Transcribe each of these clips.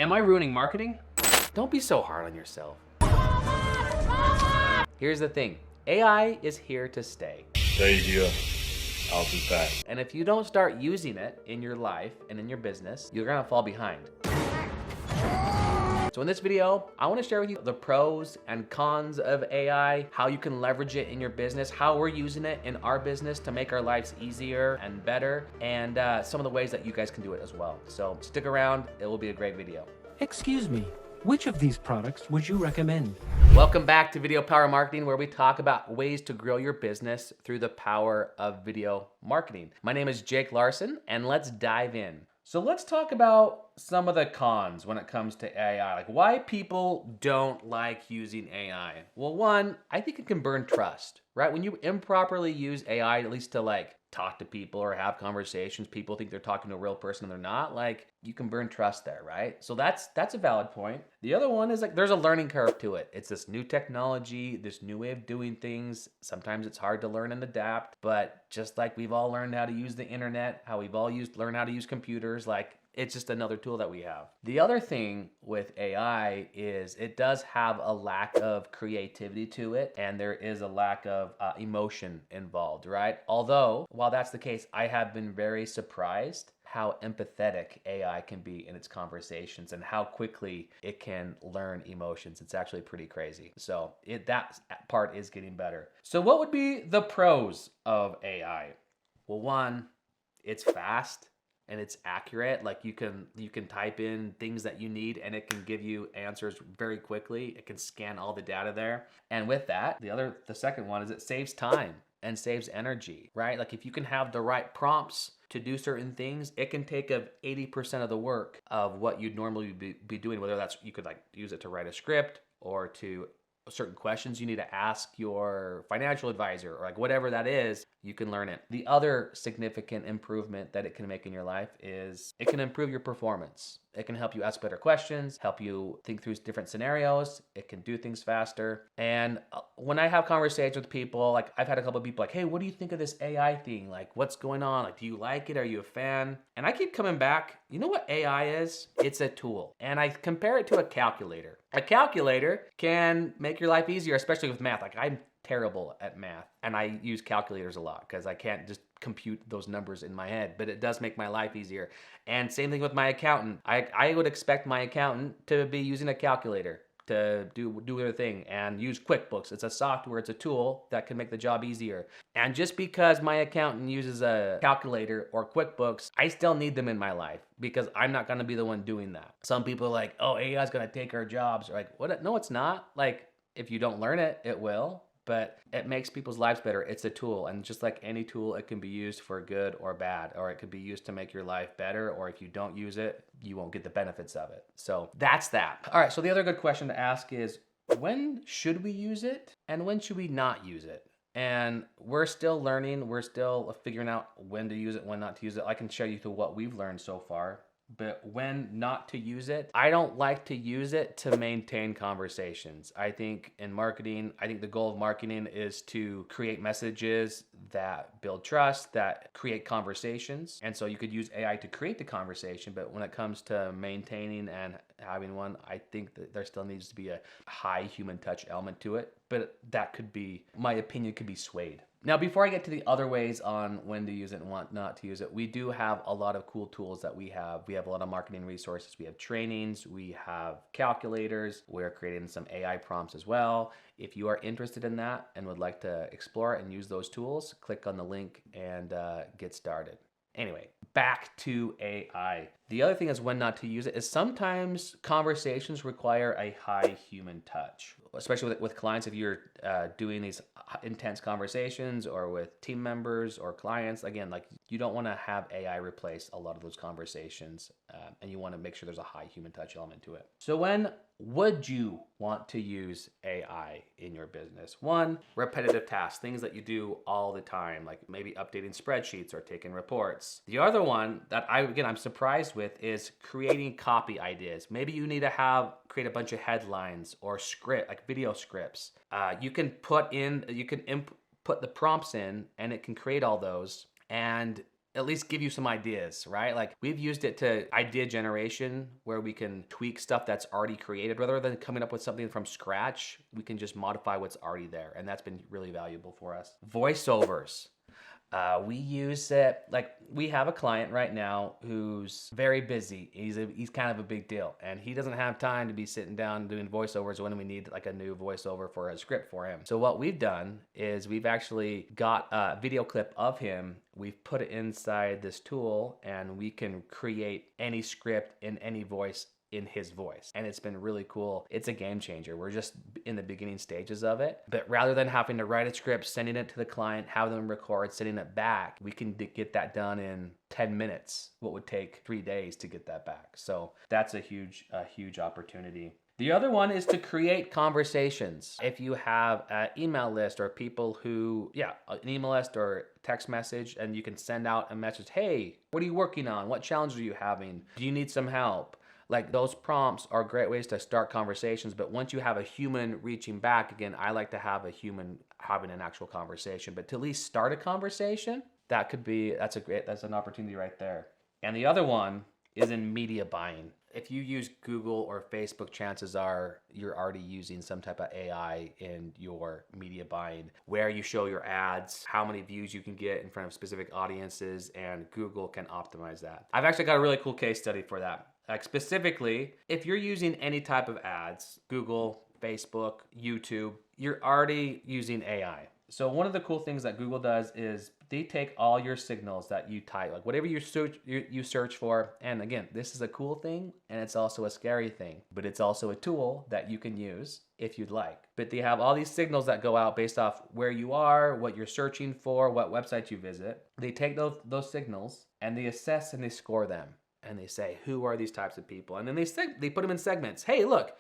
Am I ruining marketing? Don't be so hard on yourself. Here's the thing, AI is here to stay. Stay here, I'll be back. And if you don't start using it in your life and in your business, you're gonna fall behind. So in this video, I wanna share with you the pros and cons of AI, how you can leverage it in your business, how we're using it in our business to make our lives easier and better, and some of the ways that you guys can do it as well. So stick around, it will be a great video. Excuse me, which of these products would you recommend? Welcome back to Video Power Marketing, where we talk about ways to grow your business through the power of video marketing. My name is Jake Larsen, and let's dive in. So let's talk about some of the cons when it comes to AI, like why people don't like using AI. Well, one, I think it can burn trust, right? When you improperly use AI, at least to like talk to people or have conversations, people think they're talking to a real person and they're not, like you can burn trust there, right? So that's a valid point. The other one is like there's a learning curve to it. It's this new technology, this new way of doing things. Sometimes it's hard to learn and adapt, but just like we've all learned how to use the internet, how we've all learned how to use computers, like it's just another tool that we have. The other thing with AI is it does have a lack of creativity to it, and there is a lack of emotion involved, right? Although, while that's the case, I have been very surprised how empathetic AI can be in its conversations and how quickly it can learn emotions. It's actually pretty crazy. So that part is getting better. So what would be the pros of AI? Well, one, it's fast and it's accurate. Like you can type in things that you need and it can give you answers very quickly. It can scan all the data there. And with that, the second one is it saves time and saves energy, right? Like if you can have the right prompts to do certain things, it can take up 80% of the work of what you'd normally be doing, whether that's, you could like use it to write a script or to certain questions you need to ask your financial advisor or like whatever that is, you can learn it. The other significant improvement that it can make in your life is it can improve your performance. It can help you ask better questions, help you think through different scenarios. It can do things faster. And when I have conversations with people, like I've had a couple of people like, hey, what do you think of this AI thing? Like what's going on? Like, do you like it? Are you a fan? And I keep coming back, you know what AI is? It's a tool. And I compare it to a calculator. A calculator can make your life easier, especially with math. Like I'm terrible at math and I use calculators a lot because I can't just compute those numbers in my head, but it does make my life easier. And same thing with my accountant. I would expect my accountant to be using a calculator to do their thing and use QuickBooks. It's a software, it's a tool that can make the job easier. And just because my accountant uses a calculator or QuickBooks, I still need them in my life because I'm not gonna be the one doing that. Some people are like, oh, AI is gonna take our jobs. Or like, what? No, it's not. Like, if you don't learn it, it will. But it makes people's lives better. It's a tool, and just like any tool, it can be used for good or bad, or it could be used to make your life better, or if you don't use it, you won't get the benefits of it. So that's that. All right, so the other good question to ask is, when should we use it, and when should we not use it? And we're still learning, we're still figuring out when to use it, when not to use it. I can share you through what we've learned so far. But when not to use it, I don't like to use it to maintain conversations. I think in marketing, the goal of marketing is to create messages that build trust, that create conversations. And so you could use AI to create the conversation, but when it comes to maintaining and having one, I think that there still needs to be a high human touch element to it. But that could be, my opinion could be swayed. Now, before I get to the other ways on when to use it and when not to use it, we do have a lot of cool tools that we have. We have a lot of marketing resources. We have trainings, we have calculators. We're creating some AI prompts as well. If you are interested in that and would like to explore and use those tools, click on the link and get started. Anyway, back to AI. The other thing is when not to use it is sometimes conversations require a high human touch, especially with clients. If you're doing these intense conversations or with team members or clients, again, like you don't want to have AI replace a lot of those conversations, and you want to make sure there's a high human touch element to it. So when would you want to use AI in your business? One, repetitive tasks, things that you do all the time, like maybe updating spreadsheets or taking reports. The other one that I'm surprised with is creating copy ideas. Maybe you need to create a bunch of headlines or script, like video scripts. You can put the prompts in and it can create all those. And at least give you some ideas, right? Like we've used it to idea generation where we can tweak stuff that's already created rather than coming up with something from scratch. We can just modify what's already there. And that's been really valuable for us. Voiceovers. We use it, like we have a client right now who's very busy. He's kind of a big deal and he doesn't have time to be sitting down doing voiceovers when we need like a new voiceover for a script for him. So what we've done is we've actually got a video clip of him. We've put it inside this tool and we can create any script in any voice in his voice. And it's been really cool. It's a game changer. We're just in the beginning stages of it. But rather than having to write a script, sending it to the client, have them record, sending it back, we can get that done in 10 minutes, what would take 3 days to get that back. So that's a huge opportunity. The other one is to create conversations. If you have an email list or people who, an email list or text message, and you can send out a message, hey, what are you working on? What challenges are you having? Do you need some help? Like those prompts are great ways to start conversations, but once you have a human reaching back, again, I like to have a human having an actual conversation, but to at least start a conversation, that's an opportunity right there. And the other one is in media buying. If you use Google or Facebook, chances are you're already using some type of AI in your media buying, where you show your ads, how many views you can get in front of specific audiences, and Google can optimize that. I've actually got a really cool case study for that. Like specifically, if you're using any type of ads, Google, Facebook, YouTube, you're already using AI. So one of the cool things that Google does is they take all your signals that you type, like whatever you search for. And again, this is a cool thing and it's also a scary thing, but it's also a tool that you can use if you'd like. But they have all these signals that go out based off where you are, what you're searching for, what website you visit. They take those signals and they assess and they score them. And they say, who are these types of people? And then they put them in segments. Hey, look,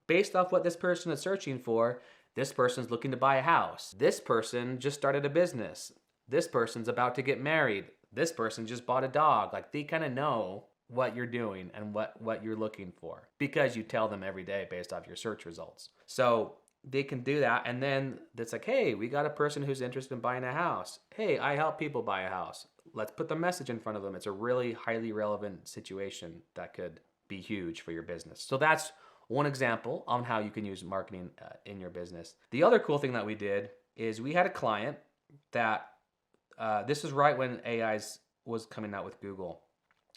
based off what this person is searching for, this person's looking to buy a house. This person just started a business. This person's about to get married. This person just bought a dog. Like they kind of know what you're doing and what you're looking for because you tell them every day based off your search results. So they can do that. And then it's like, hey, we got a person who's interested in buying a house. Hey, I help people buy a house. Let's put the message in front of them. It's a really highly relevant situation that could be huge for your business. So that's one example on how you can use marketing in your business. The other cool thing that we did is we had a client that, this is right when AI was coming out with Google.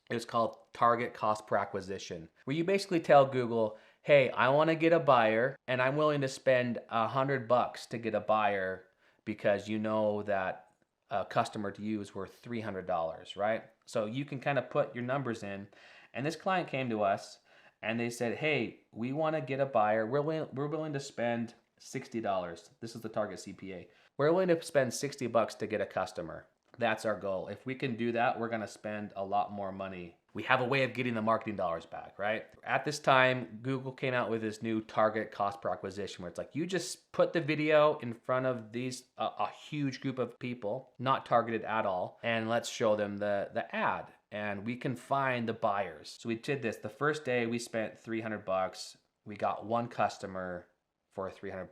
It was called target cost per acquisition, where you basically tell Google, hey, I want to get a buyer and I'm willing to spend $100 to get a buyer because you know that a customer to you is worth $300, right? So you can kind of put your numbers in. And this client came to us and they said, hey, we want to get a buyer. We're willing to spend $60. This is the target CPA. We're willing to spend $60 to get a customer. That's our goal. If we can do that, we're going to spend a lot more money. We have a way of getting the marketing dollars back, right? At this time, Google came out with this new target cost per acquisition where it's like you just put the video in front of these a huge group of people, not targeted at all, and let's show them the ad. And we can find the buyers. So we did this. The first day we spent $300. We got one customer for $300.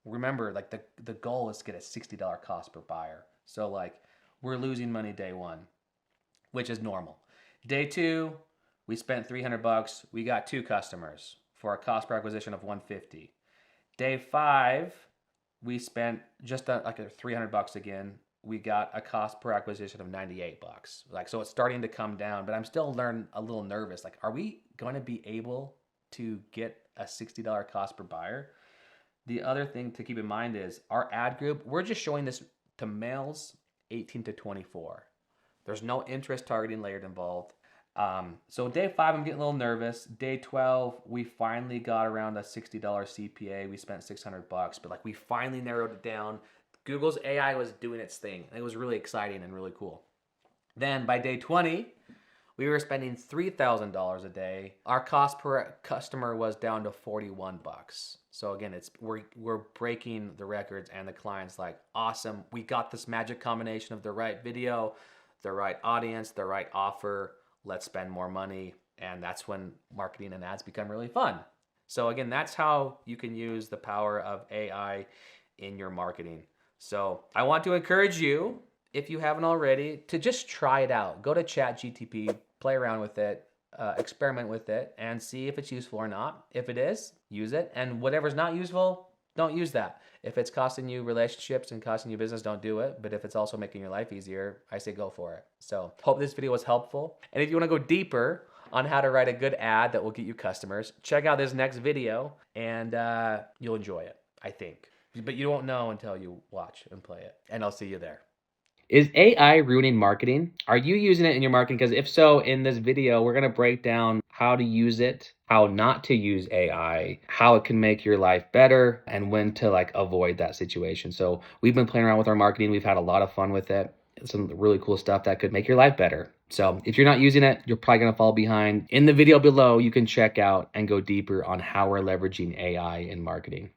Remember, like the goal is to get a $60 cost per buyer. So like we're losing money day one, which is normal. Day two, we spent $300. We got 2 customers for a cost per acquisition of $150. Day 5, we spent just like $300 again. We got a cost per acquisition of $98. Like, so it's starting to come down, but I'm still a little nervous. Like, are we going to be able to get a $60 cost per buyer? The other thing to keep in mind is our ad group, we're just showing this to males 18 to 24. There's no interest targeting layered involved. So day 5, I'm getting a little nervous. Day 12, we finally got around a $60 CPA. We spent $600, but like we finally narrowed it down. Google's AI was doing its thing. It was really exciting and really cool. Then by day 20, we were spending $3,000 a day. Our cost per customer was down to $41. So again, we're breaking the records, and the client's like, awesome. We got this magic combination of the right video, the right audience, the right offer. Let's spend more money. And that's when marketing and ads become really fun. So again, that's how you can use the power of AI in your marketing. So I want to encourage you, if you haven't already, to just try it out. Go to ChatGTP, play around with it, experiment with it, and see if it's useful or not. If it is, use it. And whatever's not useful, don't use that. If it's costing you relationships and costing you business, don't do it. But if it's also making your life easier, I say go for it. So hope this video was helpful. And if you want to go deeper on how to write a good ad that will get you customers, check out this next video and you'll enjoy it, I think. But you won't know until you watch and play it. And I'll see you there. Is AI ruining marketing? Are you using it in your marketing? Because if so, in this video, we're going to break down how to use it, how not to use AI, how it can make your life better, and when to avoid that situation. So we've been playing around with our marketing. We've had a lot of fun with it. Some really cool stuff that could make your life better. So if you're not using it, you're probably going to fall behind. In the video below, you can check out and go deeper on how we're leveraging AI in marketing.